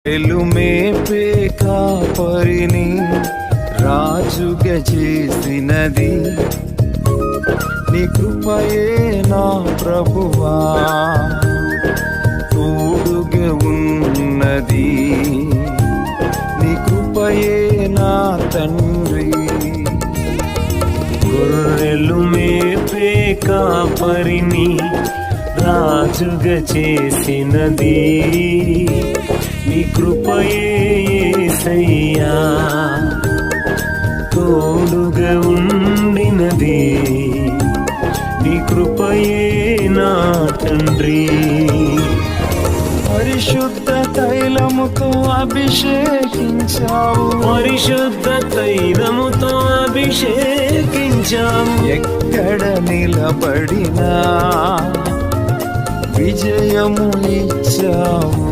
మేపే కాపరిని రాజుగా చేసినది నీ కృపయే నా ప్రభువా, తోడుగా ఉన్నది నీ కృపయే నా తండ్రి. గొర్రెలు మేపే కాపరిని రాజుగా చేసినది నీ కృపయే యేసయ్యా, తోడుగా ఉండినది నీ కృపయే నా తండ్రి. పరిశుద్ధ తైలముతో అభిషేకించావు, పరిశుద్ధ తైలముతో అభిషేకించావు, ఎక్కడ నిలబడినా విజయము ఇచ్చావు.